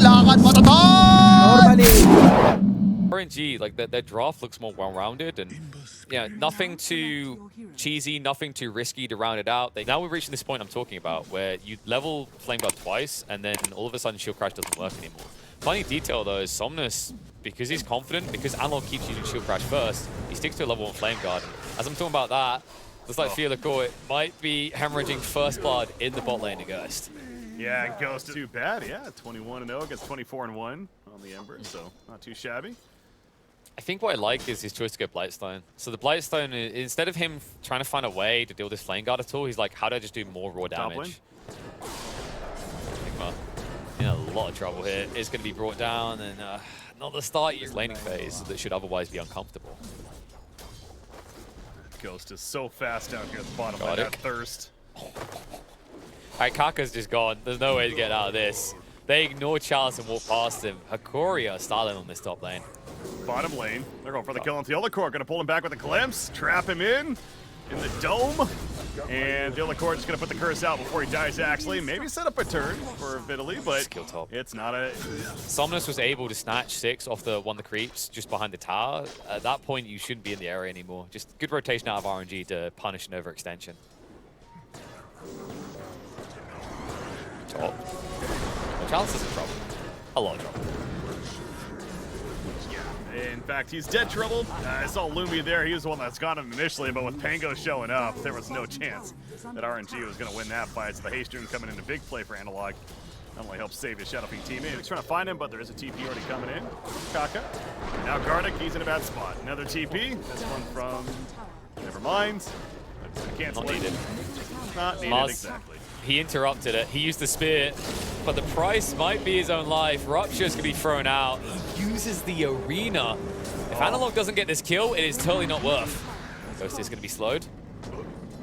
lakad matatag! Normally. RNG, like their draft looks more well-rounded and yeah, nothing too cheesy, nothing too risky to round it out. Now we're reaching this point I'm talking about where you level Flame Guard twice and then all of a sudden Shield Crash doesn't work anymore. Funny detail though is Somnus, because he's confident, because Analog keeps using Shield Crash first, he sticks to a level 1 Flame Guard. As I'm talking about that, looks like BO2 might be hemorrhaging first blood in the bot lane to Ghost. Yeah, and Ghost too bad. Yeah, 21-0 against 24-1 on the Ember, so not too shabby. I think what I like is his choice to go Blightstone. So the Blightstone, instead of him trying to find a way to deal with this Flame Guard at all, he's like, how do I just do more raw damage? Enigma in a lot of trouble here. It's going to be brought down, and not the start of his laning phase that should otherwise be uncomfortable. Ghost is so fast down here at the bottom of that thirst. Alright, Kaka's just gone. There's no way to get out of this. They ignore Chalice and walk past him. Hokori are styling on this top lane. Bottom lane, they're going for the kill on Theolacor. Gonna pull him back with a glimpse, trap him in the dome. And Theolacor just gonna put the curse out before he dies actually. Maybe set up a turn for Vitaly, but it's not a... Somnus was able to snatch 6 off the one of the creeps just behind the tower. At that point, you shouldn't be in the area anymore. Just good rotation out of RNG to punish an overextension. Top. Chalice is in trouble. A lot of trouble. In fact, he's dead trouble. I saw Lumi there. He was the one that's got him initially, but with Pango showing up, there was no chance that RNG was going to win that fight. So the Haste Rune coming into big play for Analog. Not only helps save his Shadow Fiend teammate, he's trying to find him, but there is a TP already coming in. Kaka. Now Gardic, he's in a bad spot. Another TP. This one from... Never mind. Not needed. Not needed, Mars, exactly. He interrupted it. He used the spear, but the price might be his own life. Rupture's gonna be thrown out. He uses the arena. If Analog doesn't get this kill, it is totally not worth. Ghost is gonna be slowed.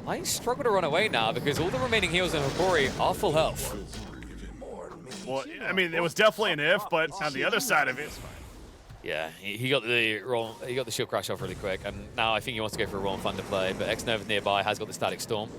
I struggle to run away now because all the remaining heals in Hokori are full health. Well, I mean, it was definitely an if, but on the other side of it, it's fine. Yeah, he got the shield crash off really quick, and now I think he wants to go for a Roll and Thunder play, but X-Nova nearby has got the Static Storm.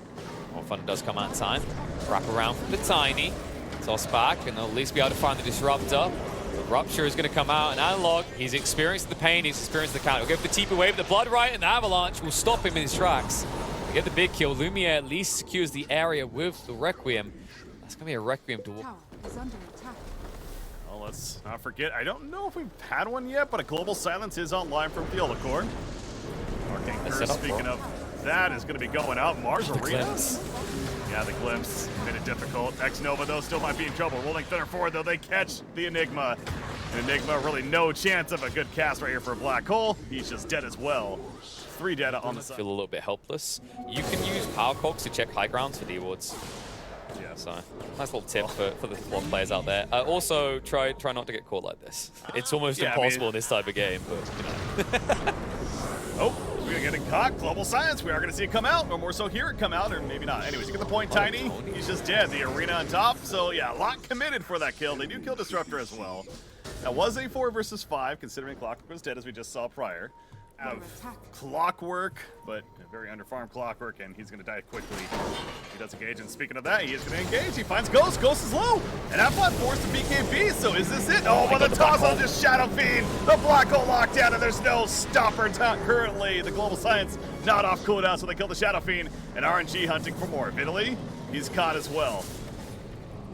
Roll and Thunder does come out in time. Wrap around from the Tiny. Toss back, and they'll at least be able to find the Disruptor. The Rupture is going to come out, and Analog, he's experienced the pain, he's experienced the counter. He'll go for the TP wave, the Blood Right, and the Avalanche will stop him in his tracks. To get the big kill, Lumiere at least secures the area with the Requiem. That's going to be a Requiem to... Well, let's not forget, I don't know if we've had one yet, but a Global Silence is online from Theolacor. Arcane Curse, speaking of that, is going to be going out. Mars Arena. Yeah, the Glimpse made it difficult. X-Nova, though, still might be in trouble. Rolling Thunder forward, though, they catch the Enigma. And Enigma, really no chance of a good cast right here for a Black Hole. He's just dead as well. 3 dead on the side. Feel a little bit helpless. You can use Power Cogs to check high grounds for D-wards. Yeah. So, nice little tip for the floor players out there. Also, try not to get caught like this. It's almost impossible in this type of game, but, you know. Oh, we're getting caught. Global Silence. We are going to see it come out, or more so hear it come out, or maybe not. Anyways, you get the point, Tiny. He's just dead. The arena on top. So, yeah, a lot committed for that kill. They do kill Disruptor as well. That was a 4 versus 5, considering Clockwork was dead, as we just saw prior. Of Clockwork, but a very underfarmed Clockwork, and he's going to die quickly. He does engage, and speaking of that, he is going to engage. He finds Ghost. Ghost is low, and Afflat forced the BKB, so is this it? Oh, but the toss on just Shadow Fiend. The Black Hole lockdown, and there's no stopper currently. The Global Science not off cooldown, so they kill the Shadow Fiend, and RNG hunting for more. Vitaly, he's caught as well.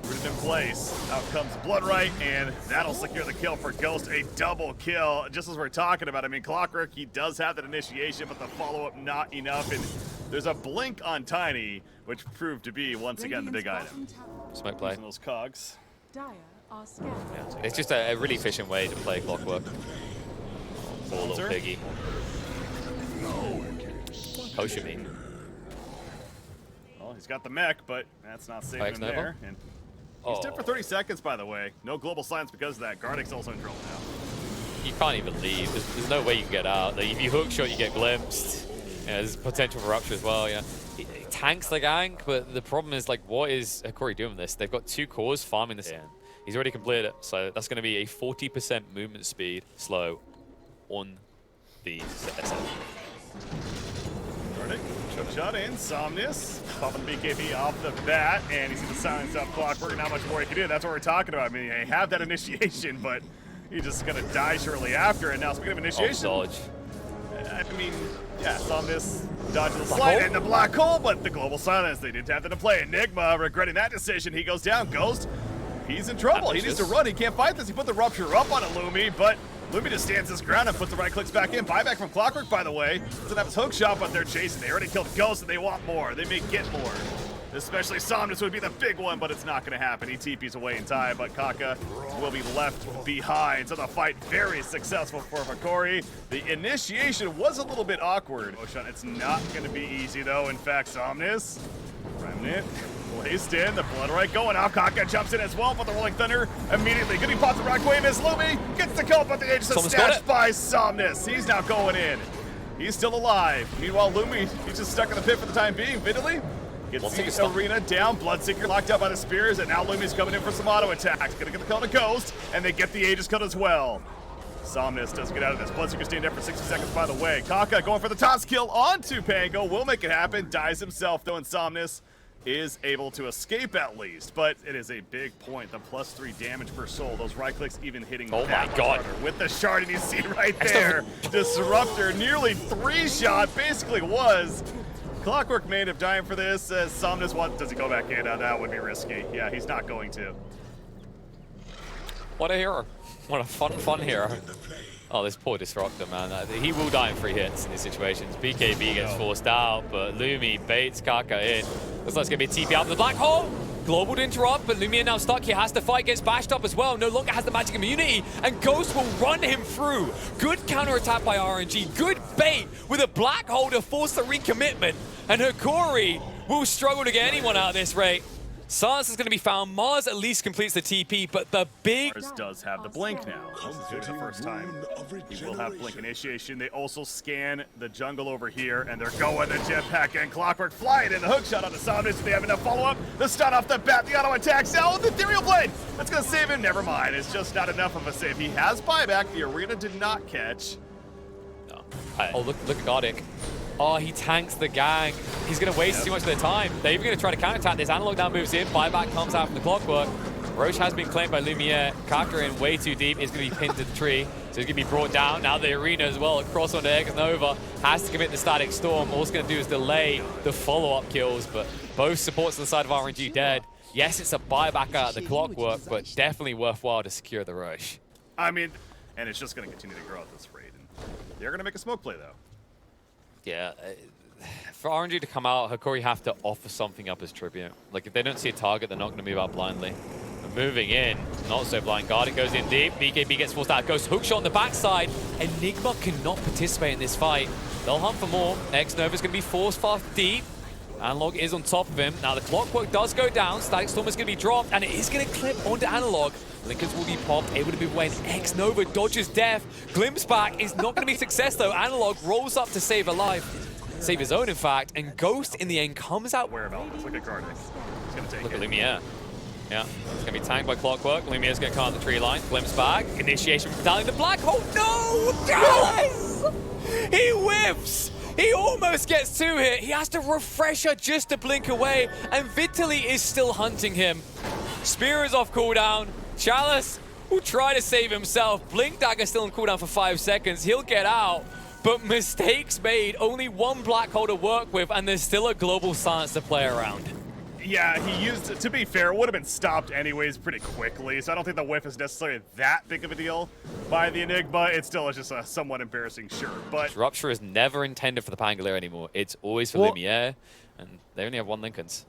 Rooted in place. Out comes Blood Right, and that'll secure the kill for Ghost. A double kill. Just as we're talking about, I mean, Clockwork, he does have that initiation, but the follow-up not enough. And there's a blink on Tiny, which proved to be, once again, the big item. Smoke play. Using those cogs. Yeah, it's just a really efficient way to play Clockwork. Poor little piggy. Potion me. Well, he's got the mech, but that's not saving him there. And he's dead for 30 seconds, by the way. No Global Silence because of that. Gardic's also in trouble now. You can't even leave. There's no way you can get out. Like, if you hook shot, you get glimpsed. Yeah, there's potential for Rupture as well. Yeah, he tanks the gank, but the problem is, like, what is Hokori doing with this? They've got 2 cores farming this in. He's already completed it, so that's going to be a 40% movement speed slow on the SF. Gardic Shut in, Somnus, popping the BKB off the bat, and you see the silence up Clockwork, not much more he can do. That's what we're talking about. I mean, they have that initiation, but he's just gonna die shortly after. And now, speaking of initiation, dodge. I mean, yeah, Somnus dodges the slide and the black hole, but the global silence, they didn't have that to play. Enigma regretting that decision. He goes down. Ghost, he's in trouble. He needs to run. He can't fight this. He put the rupture up on Illumi, but Illumi just stands his ground and puts the right clicks back in. Buyback from Clockwork, by the way. Doesn't have his hook shot, but they're chasing. They already killed Ghost, and they want more. They may get more. Especially Somnus would be the big one, but it's not going to happen. He TP's away in time, but Kaka will be left behind. So the fight very successful for Hokori. The initiation was a little bit awkward. It's not going to be easy, though. In fact, Somnus, Remnant, placed in. The Blood Right going out. Kaka jumps in as well, but the Rolling Thunder immediately getting popped the right wave as Lumi gets the kill, but the Aegis is snatched by Somnus. He's now going in. He's still alive. Meanwhile, Lumi, he's just stuck in the pit for the time being. Vitally gets the arena down. Bloodseeker locked out by the spears, and now Lumi's coming in for some auto attacks. Gonna get the kill on a Ghost, and they get the Aegis cut as well. Somnus does get out of this. Bloodseeker staying there for 60 seconds, by the way. Kaka going for the toss kill onto Pango. Will make it happen. Dies himself, though, and Somnus is able to escape at least. But it is a big point. The +3 damage per soul. Those right clicks even hitting that much harder. With the shard, and you see right there, Disruptor nearly 3-shot basically was. Clockwork may end up dying for this, as Somnus does he go back in? That would be risky. Yeah, he's not going to. What a hero. What a fun hero. Oh, this poor Disruptor, man. He will die in 3 hits in these situations. BKB gets forced out, but Lumi baits Kaka in. Looks like it's going to be a TP out of the black hole. Global to interrupt, but Lumia now stuck. He has to fight, gets bashed up as well. No longer has the magic immunity, and Ghost will run him through. Good counterattack by RNG. Good bait with a black hole to force the recommitment. And Hokori will struggle to get anyone out of this rate. Silence is going to be found. Mars at least completes the TP, but the big... Mars does have the blink now. This is doing it the first time. He will have blink initiation. They also scan the jungle over here, and they're going the jetpack and Clockwork flying in. The hook shot on the Somnus. They have enough follow-up. The stun off the bat. The auto attacks now. The Ethereal Blade. That's going to save him. Never mind. It's just not enough of a save. He has buyback. The arena did not catch. No. Oh, look at Gardic. Oh, he tanks the gang. He's going to waste too much of their time. They're even going to try to counterattack this. Analog now moves in. Buyback comes out from the Clockwork. Roche has been claimed by Lumiere. Kaka in way too deep. Is going to be pinned to the tree. So he's going to be brought down. Now the arena as well. Across onto Nova. Has to commit the Static Storm. All it's going to do is delay the follow-up kills. But both supports on the side of RNG dead. Yes, it's a buyback out of the Clockwork, but definitely worthwhile to secure the Roche. I mean, and it's just going to continue to grow at this rate. And they're going to make a smoke play, though. Yeah, for RNG to come out, Hokori have to offer something up as tribute. Like, if they don't see a target, they're not going to move out blindly. But moving in, not so blind. Gardic goes in deep. BKB gets forced out. Goes hookshot on the backside. Enigma cannot participate in this fight. They'll hunt for more. X-Nova's going to be forced fast deep. Analog is on top of him. Now the Clockwork does go down. Static Storm is going to be dropped, and it is going to clip onto Analog. Blinkers will be popped, able to be when X-Nova dodges death. Glimpse back is not going to be a success though. Analog rolls up to save a life. Save his own, in fact, and Ghost in the end comes out. Whereabouts? Look at Gardic. He's going to take Look it. at Lumiere. Yeah, it's going to be tanked by Clockwork. Lumiere's going to come out the tree line. Glimpse back. Initiation from down in the black hole. No! Guys! He whiffs! He almost gets 2 hit. He has to refresh her just to blink away, and Vitaly is still hunting him. Spear is off cooldown. Chalice will try to save himself. Blink Dagger still on cooldown for 5 seconds. He'll get out, but mistakes made. Only 1 black hole to work with, and there's still a global silence to play around. Yeah, he used it. To be fair, it would have been stopped anyways pretty quickly, so I don't think the whiff is necessarily that big of a deal by the Enigma. It still is just a somewhat embarrassing, sure, but... Rupture is never intended for the Pangolier anymore. It's always for Lumiere, and they only have 1 Lincolns.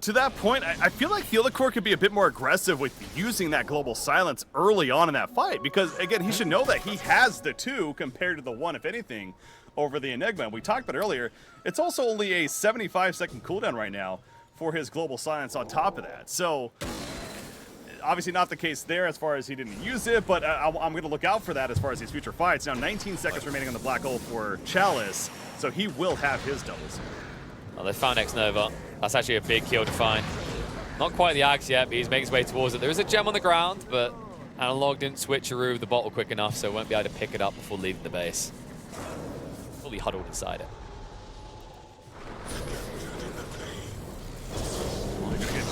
To that point, I feel like the other core could be a bit more aggressive with using that global silence early on in that fight, because, again, he should know that he has the 2 compared to the 1, if anything, over the Enigma. We talked about earlier, it's also only a 75-second cooldown right now for his global silence on top of that. So, obviously not the case there as far as he didn't use it, but I'm going to look out for that as far as these future fights. Now, 19 seconds remaining on the black hole for Chalice, so he will have his doubles. Well, they found X-Nova. That's actually a big kill to find. Not quite the axe yet, but he's making his way towards it. There is a gem on the ground, but Analog didn't switcheroo the bottle quick enough, so won't be able to pick it up before leaving the base. Fully huddled inside it.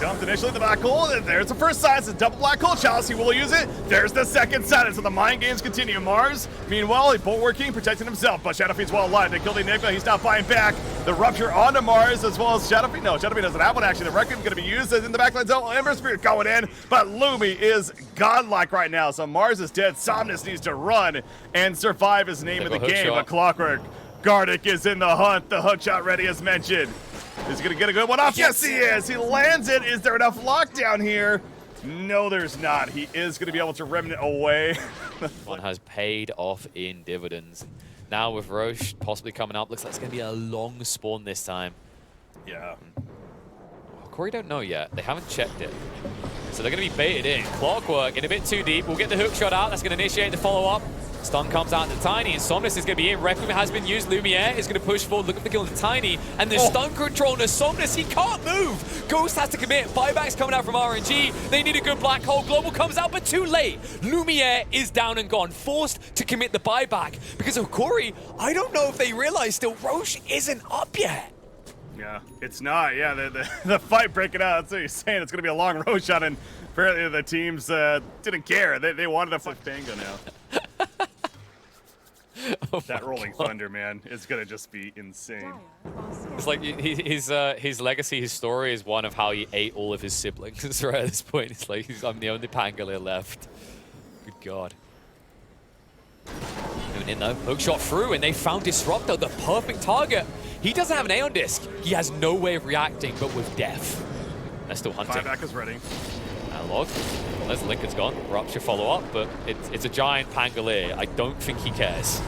Jumped initially the black hole. There's the first silence. It's a double black hole. Chalice, he will use it. There's the second silence. So the mind games continue. Mars, meanwhile, he's bulwarking, protecting himself. But Shadowfiend's well alive. They killed Enigma. He's not buying back. The rupture onto Mars as well as Shadowfiend. No, Shadowfiend doesn't have one actually. The Requiem going to be used as in the backline zone. Ember Spirit going in. But Lumi is godlike right now. So Mars is dead. Somnus needs to run and survive his name of the game. But Clockwork Gardic is in the hunt. The hook shot ready as mentioned. Is he gonna get a good one off? Yes, he is. He lands it. Is there enough lockdown here? No, there's not. He is gonna be able to remnant away. One has paid off in dividends. Now with Roche possibly coming up, looks like it's gonna be a long spawn this time. Yeah. Hokori don't know yet. They haven't checked it. So they're gonna be baited in. Clockwork in a bit too deep. We'll get the hook shot out. That's gonna initiate the follow-up. Stun comes out to Tiny, and Somnus is going to be in. Requiem has been used. Lumiere is going to push forward, look at the kill to Tiny, and the stun control to Somnus. He can't move. Ghost has to commit. Buyback's coming out from RNG. They need a good black hole. Global comes out, but too late. Lumiere is down and gone, forced to commit the buyback. Because of Hokori, I don't know if they realize still Roche isn't up yet. Yeah, it's not. Yeah, the fight breaking out. That's what he's saying. It's going to be a long road shot, and apparently the teams didn't care. They wanted to flip Tango now. Oh that rolling thunder, man, is gonna just be insane. It's like his legacy, his story is one of how he ate all of his siblings. Right at this point, it's like I'm the only Pangolier left. Good God. Coming in though, hook shot through, and they found Disruptor, the perfect target. He doesn't have an Aeon Disc. He has no way of reacting, but with death. They're still hunting. Buyback is ready. Analog. Well, there's Lincoln's gone. Rupture follow-up, but it's a giant Pangolier. I don't think he cares.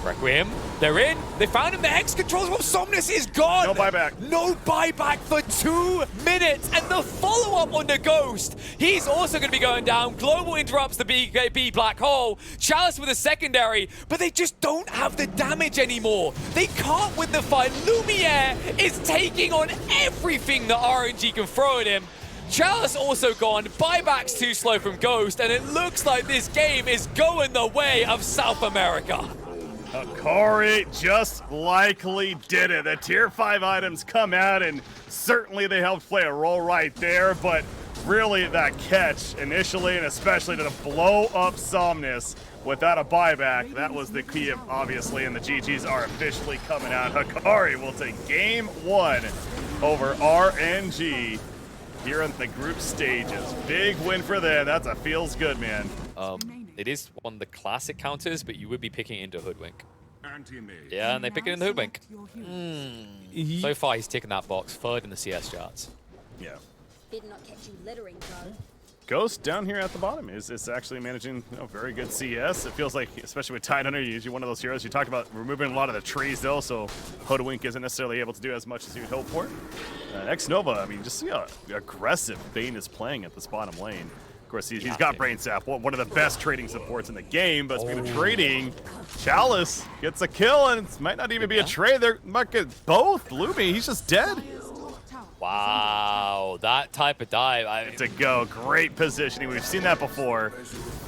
Requiem, they're in. They found him. The Hex controls. Well, Somnus is gone. No buyback. No buyback for 2 minutes. And the follow-up on the Ghost. He's also going to be going down. Global interrupts the BKB black hole. Chalice with a secondary, but they just don't have the damage anymore. They can't win the fight. Lumiere is taking on everything that RNG can throw at him. Chalice also gone, buyback's too slow from Ghost, and it looks like this game is going the way of South America. Hokori just likely did it. The tier 5 items come out, and certainly they helped play a role right there, but really that catch initially and especially to blow up Somnus without a buyback, that was the key, obviously, and the GGs are officially coming out. Hokori will take game 1 over RNG. Here on the group stages. Big win for them. That's a feels good, man. It is one of the classic counters, but you would be picking into Hoodwink. Yeah, and they pick it in the Hoodwink. So far, he's ticking that box, third in the CS charts. Yeah. Did not catch you littering, bro. Ghost down here at the bottom is actually managing very good CS. It feels like, especially with Tidehunter, you're usually one of those heroes. You talked about removing a lot of the trees, though, so Hoodwink isn't necessarily able to do as much as you would hope for. X-Nova, I mean, just see how aggressive Bane is playing at this bottom lane. Of course, he's got Brain Sap, one of the best trading supports in the game. But speaking of trading, Chalice gets a kill, and it might not even be a trade. They might get both. Lumi, he's just dead. Wow, that type of dive. To go, great positioning. We've seen that before.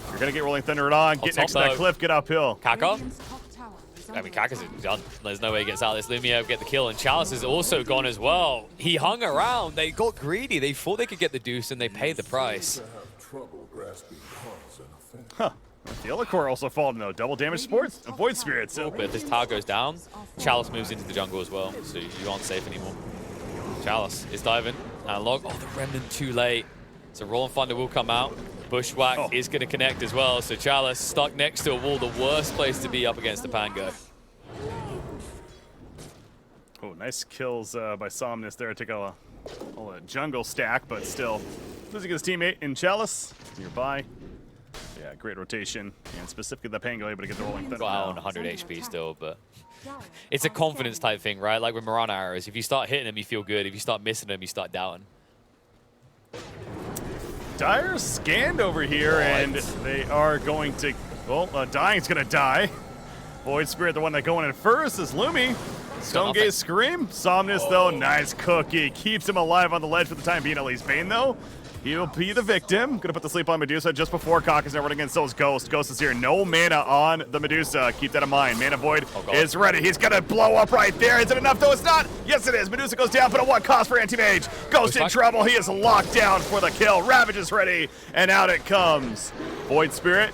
You're gonna get Rolling Thunder on, get next to that cliff, get uphill. Kaka? I mean, Kaka's done. There's no way he gets out of this. Lumiere get the kill, and Chalice is also gone as well. He hung around. They got greedy. They thought they could get the deuce, and they paid the price. Huh. The other core also fallen, though. Double damage sports, Void Spirit. So. But if this tower goes down, Chalice moves into the jungle as well, so you aren't safe anymore. Chalice is diving. Analog. Oh, the Remnant too late. So Rolling Thunder will come out. Bushwhack is going to connect as well. So Chalice stuck next to a wall, the worst place to be up against the Pango. Oh, nice kills by Somnus there. Take a jungle stack, but still losing his teammate in Chalice nearby. Yeah, great rotation, and specifically the Pango able to get the Rolling Thunder. Wow, on 100 HP still, but it's a confidence type thing, right? Like with Mirana arrows, if you start hitting them, you feel good. If you start missing them, you start doubting. Dire scanned over here, and they are going to, well, Dying's going to die. Void Spirit, the one that going in first, is Lumi. Stonegaze Scream. Somnus, though, nice cookie. Keeps him alive on the ledge for the time being, at least. Bane, though, He'll be the victim. Gonna put the sleep on Medusa just before Cock is now running in. So is Ghost. Ghost is here. No mana on the Medusa. Keep that in mind. Mana Void is ready. He's gonna blow up right there. Is it enough though? It's not. Yes, it is. Medusa goes down, but at what cost for Anti-Mage? Ghost in trouble. He is locked down for the kill. Ravage is ready, and out it comes. Void Spirit.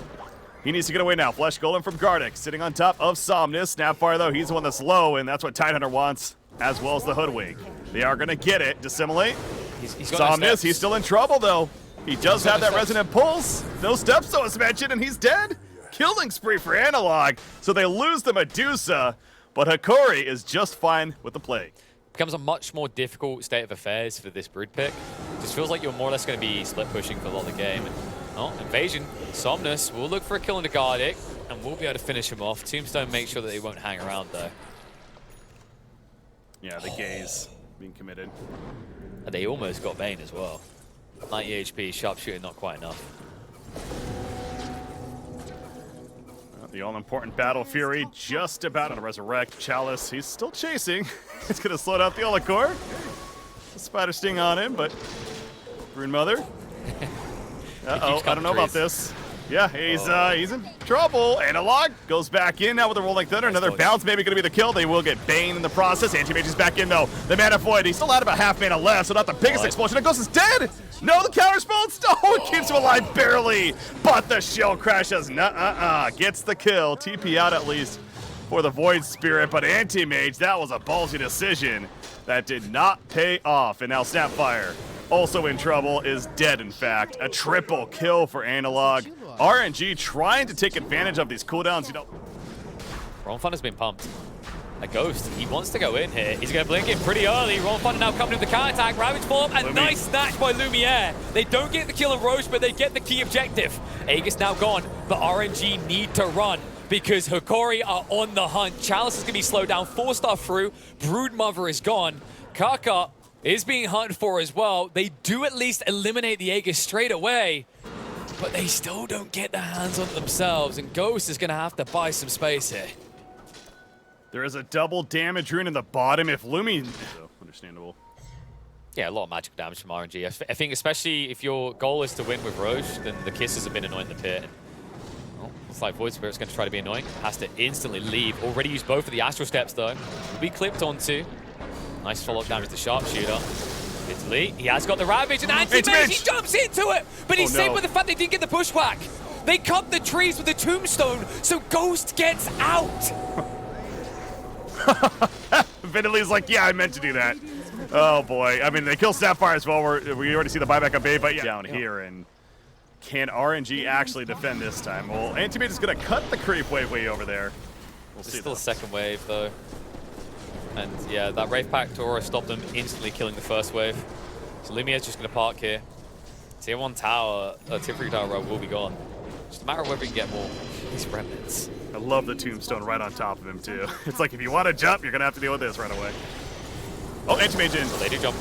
He needs to get away now. Flesh Golem from Gardic, sitting on top of Somnus. Snapfire, though, he's the one that's low, and that's what Tidehunter wants, as well as the Hoodwink. They are going to get it. Dissimilate. He's got Somnus, he's still in trouble, though. He does have that Resonant Pulse. No steps, though, as mentioned, and he's dead. Killing spree for Analog. So they lose the Medusa, but Hokori is just fine with the Plague. Becomes a much more difficult state of affairs for this Brood pick. Just feels like you're more or less going to be split pushing for a lot of the game. And, oh, Invasion. Somnus will look for a kill into Gardic, and we'll be able to finish him off. Tombstone makes sure that they won't hang around, though. Yeah, the gaze being committed. And they almost got Bane as well. 90 HP, sharpshooter not quite enough. The all-important Battle Fury just about to resurrect. Chalice, he's still chasing. It's going to slow down the Hokori. A Spider Sting on him, but Rune Mother. Uh-oh, I don't know about this. Yeah, he's in trouble. Analog goes back in now with a Rolling Thunder. Another bounce, maybe going to be the kill. They will get Bane in the process. Anti-Mage is back in, though. The Mana Void, he's still out about half mana left, so not the biggest explosion. And Ghost is dead! No, the counter response! Oh, it keeps him alive barely! But the shield crashes. Gets the kill. TP out at least for the Void Spirit, but Anti-Mage, that was a ballsy decision that did not pay off. And now Snapfire, also in trouble, is dead, in fact. A triple kill for Analog. RNG trying to take advantage of these cooldowns. You know, Ron Fun has been pumped. A Ghost, he wants to go in here. He's going to blink in pretty early. Ron Fun now coming in with the counter attack. Ravage form, and nice snatch by Lumiere. They don't get the kill on Roche, but they get the key objective. Aegis now gone, but RNG need to run because Hokori are on the hunt. Chalice is going to be slowed down. 4-star through. Broodmother is gone. Kaka is being hunted for as well. They do at least eliminate the Aegis straight away, but they still don't get their hands on it themselves, and Ghost is going to have to buy some space here. there is a double damage rune in the bottom. If Lumi... So, understandable. Yeah, a lot of magical damage from RNG. I think especially if your goal is to win with Roche, then the kisses have been annoying in the pit. Well, looks like Void Spirit's going to try to be annoying. Has to instantly leave. Already used both of the Astral Steps, though. Will be clipped onto. Nice follow-up damage to Sharpshooter. Italy, he has got the Ravage, and Anti-Mage, he jumps into it! But he's saved by the fact they didn't get the pushback. They cut the trees with the Tombstone, so Ghost gets out! Vindally's like, yeah, I meant to do that. Oh boy. I mean, they kill Sapphire as well. We already see the buyback of Bay, but yeah. Down here, and can RNG actually defend this time? Well, Anti-Mage is going to cut the creep wave way over there. We'll see. Still a second wave, though. And yeah, that Wraith Pact Aura stopped them instantly killing the first wave. So Lumiere's just going to park here. Tier 1 tower, Tier 3 tower will be gone. Just a matter of whether we can get more of these remnants. I love the Tombstone right on top of him, too. It's like, if you want to jump, you're going to have to deal with this right away. Oh, Anti-Mage in. So they do jump.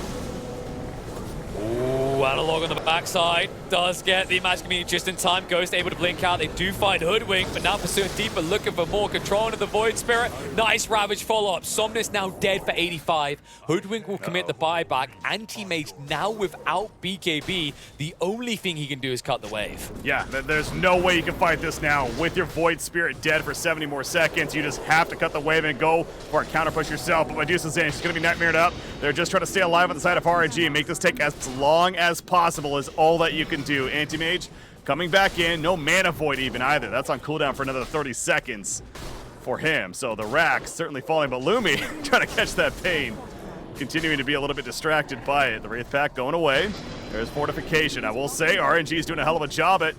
Ooh, Analog on the backside. Does get the Magic Community just in time. Ghost able to blink out. They do find Hoodwink, but now pursuing deeper, looking for more control into the Void Spirit. Nice Ravage follow-up. Somnus now dead for 85. Hoodwink will commit the buyback. Anti-Mage now without BKB. The only thing he can do is cut the wave. Yeah, there's no way you can fight this now. With your Void Spirit dead for 70 more seconds, you just have to cut the wave and go for a counter push yourself. But Medusa's in. She's going to be nightmared up. They're just trying to stay alive on the side of RNG and make this take as long as possible is all that you can do. Anti-Mage coming back in. No Mana Void even either. That's on cooldown for another 30 seconds for him. So the rack certainly falling, but Lumi trying to catch that pain. Continuing to be a little bit distracted by it. The Wraith Pack going away. There's fortification. I will say RNG is doing a hell of a job at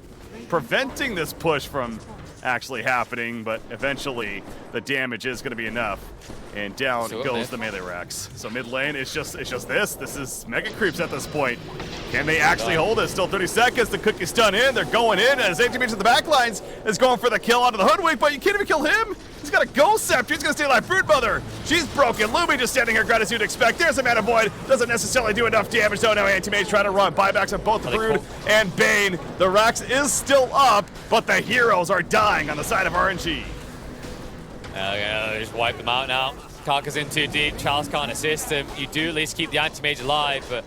preventing this push from actually happening, but eventually the damage is going to be enough. And down goes the melee racks. So mid lane, it's just this. This is mega creeps at this point. Can they actually hold it? Still 30 seconds. The cookie's done in. They're going in as Anti-Mage in the back lines is going for the kill onto the Hoodwink, but you can't even kill him. He's got a Ghost Scepter. He's going to stay alive. Broodmother, she's broken. Lumi just standing here, ground as you'd expect. There's a Mana Void. Doesn't necessarily do enough damage, though. Now Anti-Mage trying to run. Buybacks on both Brood and Bane. The racks is still up, but the heroes are dying on the side of RNG. Just wipe them out now. Kaka's in too deep. Charles can't assist him. You do at least keep the Anti-Mage alive, but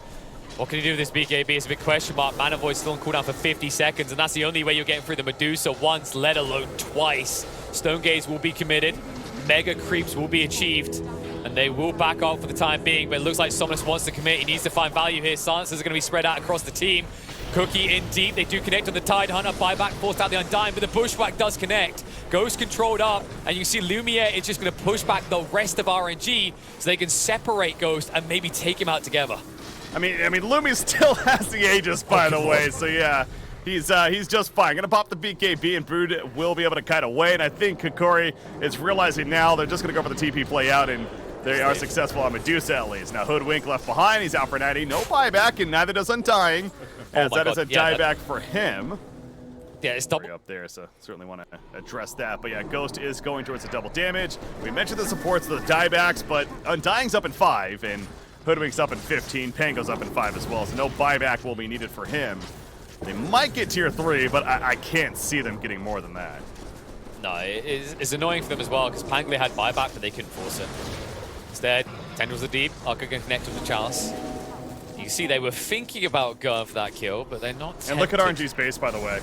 What can you do with this BKB? It's a big question mark. Mana Void's still on cooldown for 50 seconds, and that's the only way you're getting through the Medusa once, let alone twice. Stone Gaze will be committed. Mega creeps will be achieved, and they will back off for the time being, but it looks like Somnus wants to commit. He needs to find value here. Silencers are going to be spread out across the team. Cookie in deep. They do connect on the Tide Hunter. Buyback forced out the Undying, but the Bushwhack does connect. Ghost controlled up, and you see Lumiere is just going to push back the rest of RNG so they can separate Ghost and maybe take him out together. I mean, Lumi still has the Aegis, by the way, so yeah. He's just fine. Gonna pop the BKB, and Brood will be able to kite away, and I think Hokori is realizing now they're just gonna go for the TP play out, and they are successful on Medusa at least. Now Hoodwink left behind, he's out for 90, no buyback, and neither does Undying, as that is a dieback for him. Yeah, it's double up there, so certainly want to address that. But yeah, Ghost is going towards the double damage. We mentioned the supports of the diebacks, but Undying's up in 5, and Hoodwink's up in 15, Pango's up in 5 as well, so no buyback will be needed for him. They might get tier 3, but I can't see them getting more than that. No, it's annoying for them as well, because Pangley had buyback, but they couldn't force it. Instead, Tendrils are deep, Arca can connect with the Chalice. You can see they were thinking about going for that kill, but they're not tempted. And look at RNG's base, by the way.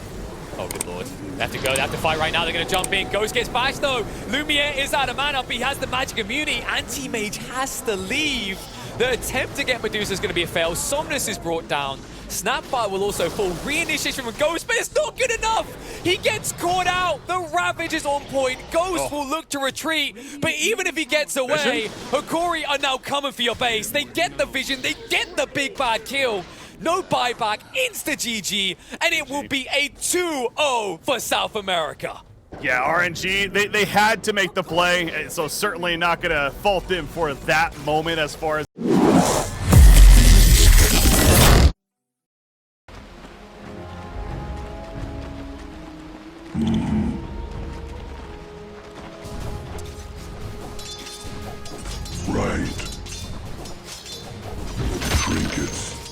Oh, good lord. They have to go, they have to fight right now, they're going to jump in. Ghost gets bashed though. Lumiere is out of mana, but he has the magic immunity. Anti-Mage has to leave. The attempt to get Medusa is going to be a fail. Somnus is brought down. Snapfire will also fall. Reinitiation from Ghost, but it's not good enough. He gets caught out. The Ravage is on point. Ghost will look to retreat, but even if he gets away, Hokori are now coming for your base. They get the vision. They get the big bad kill. No buyback, insta-GG, and it will be a 2-0 for South America. Yeah, RNG, they had to make the play, so certainly not going to fault them for that moment as far as... Right. Trinkets.